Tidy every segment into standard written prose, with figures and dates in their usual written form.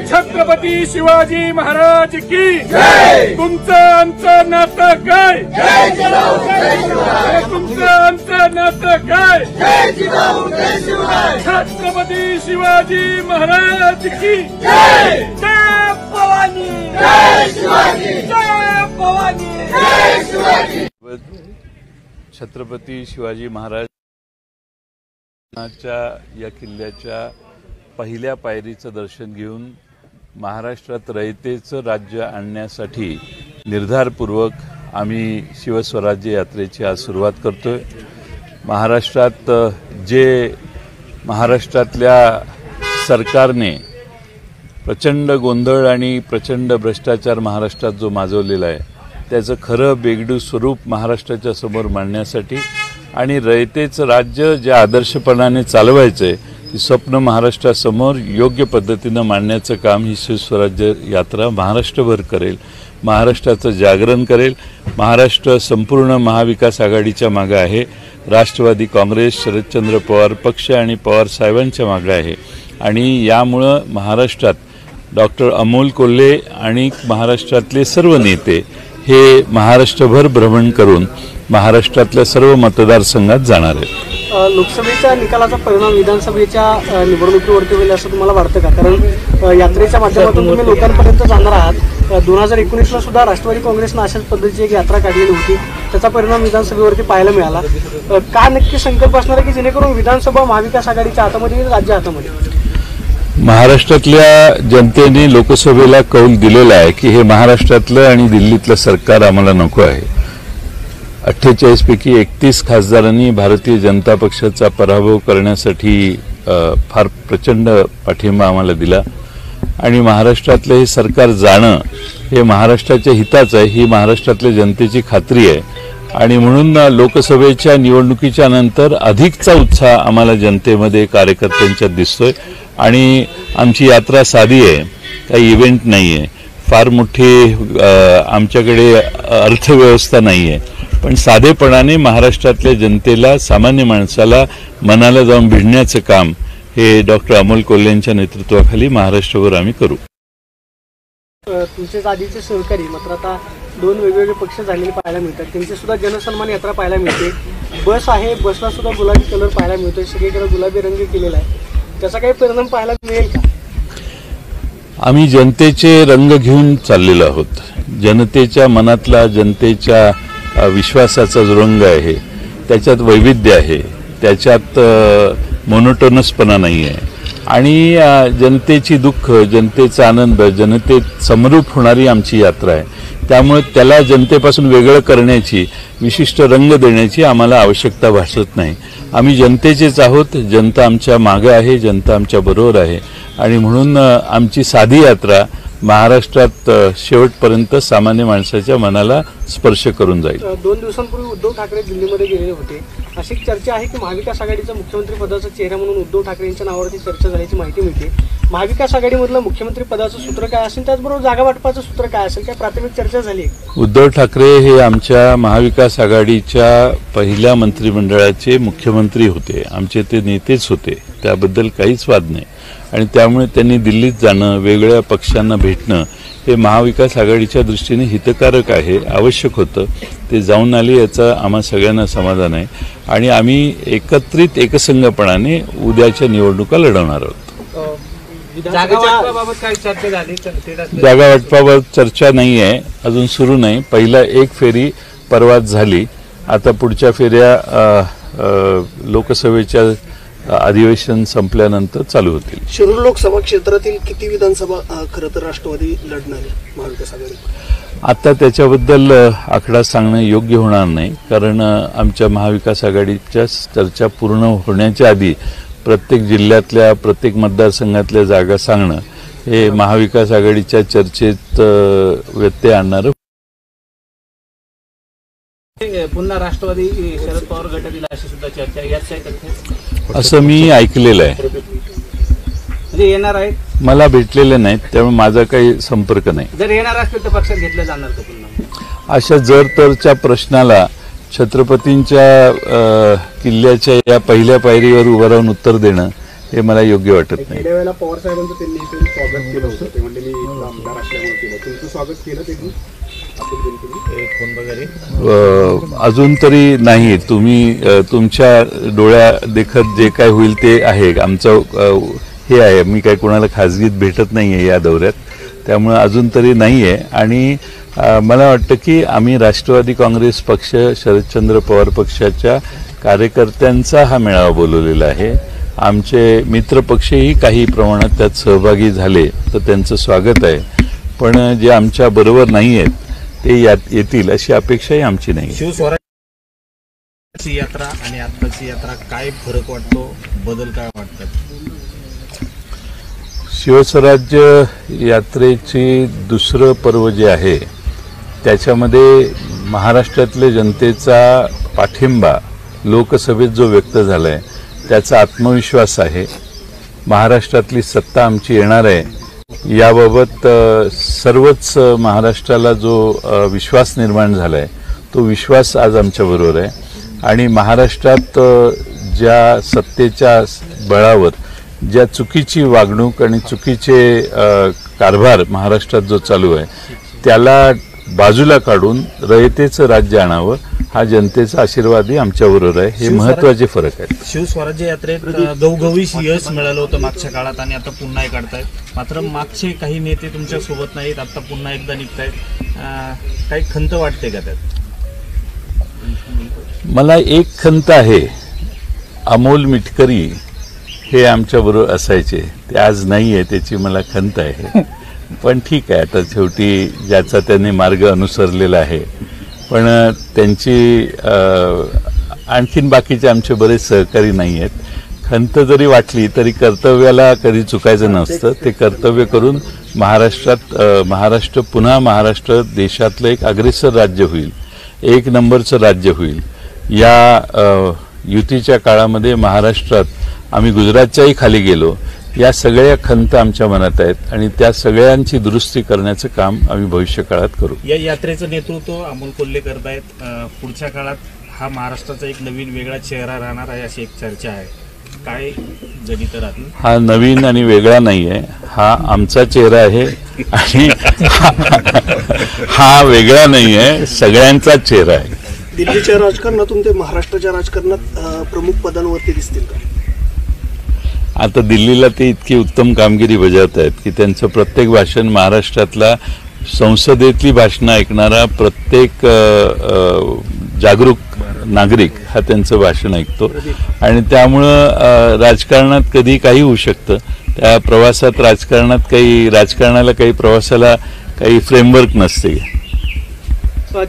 छत्रपती शिवाजी महाराज की जय। तुमचं आमचं नातं काय? तुमचं आमचं नातं काय? छत्रपती शिवाजी महाराज की जय। जय भवानी, जय शिवाजी, जय भवानी, जय शिवाजी। छत्रपती शिवाजी महाराज या किल्ल्याच्या पहिल्या पायरीचं दर्शन घेऊन महाराष्ट्रात रयतेचं राज्य आणण्यासाठी निर्धारपूर्वक आम्ही शिवस्वराज्य यात्रेची आज सुरुवात करतोय। महाराष्ट्रात जे महाराष्ट्रातल्या सरकारने प्रचंड गोंधळ आणि प्रचंड भ्रष्टाचार महाराष्ट्रात जो माजवलेला आहे त्याचं खरं बेगडू स्वरूप महाराष्ट्राच्या समोर मांडण्यासाठी आणि रयतेचं राज्य ज्या आदर्शपणाने चालवायचं आहे ती स्वप्न महाराष्ट्रासमोर योग्य पद्धतीनं मांडण्याचं काम ही शिवस्वराज्य यात्रा महाराष्ट्रभर करेल, महाराष्ट्राचं जागरण करेल। महाराष्ट्र संपूर्ण महाविकास आघाडीच्या मागे आहे, राष्ट्रवादी काँग्रेस, शरदचंद्र पवार पक्ष आणि पवार साहेबांच्या मागे आहे आणि यामुळं महाराष्ट्रात डॉक्टर अमोल कोल्हे आणि महाराष्ट्रातले सर्व नेते हे महाराष्ट्रभर भ्रमण करून महाराष्ट्रातल्या सर्व मतदारसंघात जाणार आहेत। लोकसभेच्या निकालाचा परिणाम विधानसभेच्या निवडणुकीवरती होईल असं तुम्हाला वाटतं का? कारण यात्रेच्या माध्यमातून तुम्ही लोकांपर्यंत जाणार आहात। 2019ला सुद्धा राष्ट्रवादी काँग्रेसनं अशाच पद्धतीची एक यात्रा काढलेली होती, त्याचा परिणाम विधानसभेवरती पाहायला मिळाला। का नक्की संकल्प असणार आहे की जेणेकरून विधानसभा महाविकास आघाडीच्या हातामध्ये राज्य हातामध्ये? महाराष्ट्रातल्या जनतेने लोकसभेला कौल दिलेला आहे की हे महाराष्ट्रातलं आणि दिल्लीतलं सरकार आम्हाला नको आहे। 48 पैकी 31 खासदारांनी भारतीय जनता पक्षाचा पराभव करण्यासाठी फार प्रचंड पाठिंबा आम्हाला दिला आणि महाराष्ट्रातलं हे सरकार जाणं हे महाराष्ट्राच्या हिताचं आहे ही महाराष्ट्रातल्या जनतेची खात्री आहे आणि म्हणून लोकसभेच्या निवडणुकीच्या नंतर अधिकचा उत्साह आम्हाला जनतेमध्ये कार्यकर्त्यांच्यात दिसतोय आणि आमची यात्रा साधी आहे, काही इव्हेंट नाही आहे, फार मोठी आमच्याकडे अर्थव्यवस्था नाही आहे, पण साधेपणाने महाराष्ट्रातल्या जनतेला, सामान्य माणसाला मनाला जाऊन भिडण्याचं काम हे डॉक्टर अमोल कोल्हेंच्या नेतृत्वाखाली महाराष्ट्रभर आम्ही करू। तुमचे आधीचे सहकारी मात्र आता दोन वेगवेगळे पक्ष झालेले पाहायला मिळतात, त्यांची सुद्धा जनसन्मान यात्रा पाहायला मिळते। बस आहे, बसला सुद्धा गुलाबी कलर पाहायला मिळतोय, सगळीकडे गुलाबी रंग केलेला आहे, त्याचा काही परिणाम पाहायला मिळेल का? आम्ही जनतेचे रंग घेऊन चाललेलो आहोत। जनतेच्या मनातला, जनतेच्या विश्वासाचा जो रंग आहे त्याच्यात वैविध्य आहे, त्याच्यात मोनोटोनसपणा नाही आहे आणि जनतेची दुःख, जनतेचा आनंद, जनतेत समरूप होणारी आमची यात्रा आहे। त्यामुळे त्याला जनतेपासून वेगळं करण्याची, विशिष्ट रंग देण्याची आम्हाला आवश्यकता भासत नाही। आम्ही जनतेचेच आहोत, जनता आमच्या मागे आहे, जनता आमच्या बरोबर आहे आणि म्हणून आमची साधी यात्रा महाराष्ट्रात शेवटपर्यंत सामान्य माणसाच्या मनाला स्पर्श करून जाईल। 2 दिवसांपूर्वी उद्धव ठाकरे दिल्लीमध्ये गेलेले होते, अशी चर्चा आहे की महाविकास आघाडीचा मुख्यमंत्री पदाचा चेहरा म्हणून उद्धव ठाकरे यांच्या नावावरती चर्चा झाल्याची माहिती मिळते। महाविकास आघाडीमधलं मुख्यमंत्री पदाचं सूत्र काय असेल, त्याचबरोबर जागा वाटपाचं सूत्र काय असेल, काय प्राथमिक चर्चा झाली? उद्धव ठाकरे हे आमच्या महाविकास आघाडीच्या पहिल्या मंत्रिमंडळाचे मुख्यमंत्री होते, आमचे ते नेतेच होते, त्याबद्दल काहीच वाद नाही आणि त्यामुळे त्यांनी दिल्लीत जाणं, वेगळ्या पक्षांना भेटणं हे महाविकास आघाडीच्या दृष्टीने हितकारक आहे, आवश्यक होतं। ते जाऊन आले याचा आम्हा सगळ्यांना समाधान आहे आणि आम्ही एकत्रित एकसंघपणाने उद्याच्या निवडणुका लढवणार आहोत। जागा वाटपाबाबत काय चर्चा झाली? जागा वाटपाबाबत चर्चा नाही आहे, अजून सुरू नाही। पहिला एक फेरी परवाच झाली, आता पुढच्या फेऱ्या लोकसभेच्या अधिवेशन संपल्यानंतर चालू होतील। शिरूर लोकसभा क्षेत्रातील किती विधानसभा खरं तर राष्ट्रवादी लढणार आहे महाविकास आघाडी? आता त्याच्याबद्दल आकडा सांगणं योग्य होणार नाही, कारण आमच्या महाविकास आघाडीच्या चर्चा पूर्ण होण्याच्या आधी प्रत्येक जिल्ह्यातल्या, प्रत्येक मतदारसंघातल्या जागा सांगणं हे महाविकास आघाडीच्या चर्चेत व्यत्यय आणणारं। पुन्हा राष्ट्रवादी शरद पवार गटातील अशी सुद्धा चर्चा यात काय तथ्य असं मी ऐकलेलं आहे, म्हणजे येणार आहेत? मला भेटलेले नाहीत, त्यामुळे माझा काही संपर्क नाही। जर येणार असतील तर पक्षात घेतलं जाणार का पुन्हा? अशा जर तरच्या प्रश्नाला छत्रपतींच्या किल्ल्याच्या या पहिल्या पायरीवर उभं राहून उत्तर देणं हे मला योग्य वाटत नाही. गेल्या वेळेला पवार साहेबांचं त्यांनी इथून स्वागत केलं होतं. ते म्हणले मी इथला आमदार असल्यामुळे केलं. तुमचं स्वागत केलं त्यांनी अजून तरी नाही. तुम्ही तुमच्या डोळ्या देखत जे काय होईल ते आहे. आमचं हे आहे, मी काय कोणाला खाजगीत भेटत नाही आहे या दौऱ्यात, त्यामुळे अजून तरी नाही आहे. आणि मला वाटतं की आम्ही राष्ट्रवादी काँग्रेस पक्ष, शरदचंद्र पवार पक्षाच्या कार्यकर्त्यांचा हा मेळावा बोलवलेला आहे. आमचे मित्रपक्षही काही प्रमाणात त्यात सहभागी झाले तर त्यांचं स्वागत आहे, पण जे आमच्या बरोबर नाही आहेत ते येतील अशी अपेक्षाही आमची नाही. शिवस्वराज्याची यात्रा आणि आत्ताची यात्रा काय फरक वाटतो, बदल काय वाटतात? शिवस्वराज्य यात्रेची दुसरं पर्व जे आहे त्याच्यामध्ये महाराष्ट्रातल्या जनतेचा पाठिंबा लोकसभेत जो व्यक्त झाला आहे त्याचा आत्मविश्वास आहे. महाराष्ट्रातली सत्ता आमची येणार आहे याबाबत सर्वच महाराष्ट्राला जो विश्वास निर्माण झाला आहे तो विश्वास आज आमच्याबरोबर आहे. आणि महाराष्ट्रात ज्या सत्तेच्या बळावर ज्या चुकीची वागणूक आणि चुकीचे कारभार महाराष्ट्रात जो चालू आहे त्याला बाजूला काढून रयतेचं राज्य आणावं हा जनतेचा आशीर्वादही आमच्याबरोबर आहे. हे महत्वाचे फरक आहेत. शिवस्वराज्य यात्रेत गवगवीश यश मिळालं होतं मागच्या काळात आणि आता पुन्हा एक काढतायत. मात्र मागचे काही नेते तुमच्या सोबत नाहीत, आता पुन्हा एकदा निघतायत. काही खंत वाटते का त्यात? मला एक खंत आहे. अमोल मिटकरी हे आमच्याबरोबर असायचे, ते आज नाही आहे, त्याची मला खंत आहे. पण ठीक आहे, आता शेवटी ज्याचा त्यांनी मार्ग अनुसरलेला आहे. पण त्यांची आणखीन बाकीचे आमचे बरेच सहकारी नाही आहेत. खंत जरी वाटली तरी कर्तव्याला कधी चुकायचं नसतं. ते कर्तव्य करून महाराष्ट्र पुन्हा महाराष्ट्र देशातलं एक अग्रेसर राज्य होईल, एक नंबरचं राज्य होईल. या युतीच्या काळामध्ये महाराष्ट्रात आम्ही गुजरातच्याही खाली गेलो. या सगळ्या खंत आमच्या मनात आहेत आणि त्या सगळ्यांची दुरुस्ती करण्याचं काम आम्ही भविष्य काळात करू. या यात्रेचं नेतृत्व अमोल कोल्हे करतायत. पुढच्या काळात हा महाराष्ट्राचा एक नवीन वेगळा चेहरा राहणार आहे अशी एक चर्चा आहे. काय जनित राहतील? हा नवीन आणि वेगळा नाही आहे, हा आमचा चेहरा आहे. आणि हा वेगळा नाही आहे, सगळ्यांचाच चेहरा आहे. दिल्लीच्या राजकारणातून ते महाराष्ट्राच्या राजकारणात प्रमुख पदांवरती दिसतील का? आता दिल्लीला ते इतकी उत्तम कामगिरी बजावत आहेत की त्यांचं प्रत्येक भाषण महाराष्ट्रातला संसदेतली भाषणं ऐकणारा प्रत्येक जागरूक नागरिक हा त्यांचं भाषण ऐकतो. आणि त्यामुळं राजकारणात कधी काही होऊ शकतं. त्या प्रवासात राजकारणाला काही प्रवासाला काही फ्रेमवर्क नसते.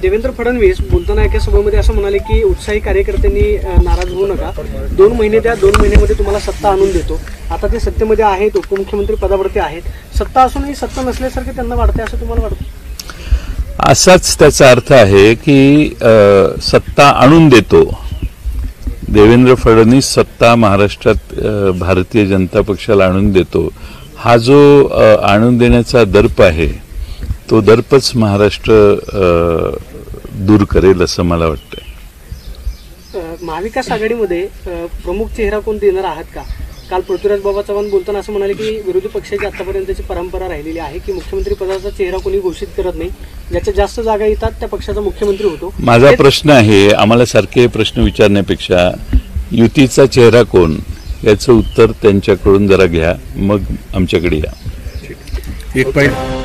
देवेंद्र फडणवीस बोलताना एका सभेमध्ये असं म्हणाले की उत्साही कार्यकर्त्यांनी नाराज होऊ नका, 2 महिने द्या, 2 महिन्यामध्ये तुम्हाला सत्ता आणून देतो. आता ते सत्तेमध्ये आहेत, उपमुख्यमंत्री पदावरती आहेत. सत्ता असूनही सत्ता नसल्यासारखे त्यांना वाटते असं तुम्हाला वाटतं? असाच त्याचा अर्थ आहे की सत्ता आणून देतो. देवेंद्र फडणवीस सत्ता महाराष्ट्रात भारतीय जनता पक्षाला आणून देतो. हा जो आणून देण्याचा दर्प आहे तो दर्पच महाराष्ट्र दूर करेल असं मला वाटतंय. महाविकास आघाडीमध्ये प्रमुख चेहरा कोण देणार आहात का? काल पृथ्वीराज बाबा चव्हाण बोलताना असं म्हणाले की विरोधी पक्षाची आतापर्यंतची परंपरा राहिलेली आहे की मुख्यमंत्री पदाचा चेहरा कोणी घोषित करत नाही, ज्याच्या जास्त जागा येतात त्या पक्षाचा मुख्यमंत्री होतो. माझा प्रश्न आहे, आम्हाला सारखे प्रश्न विचारण्यापेक्षा युतीचा चेहरा कोण याचं उत्तर त्यांच्याकडून जरा घ्या, मग आमच्याकडे या. एक पॉईंट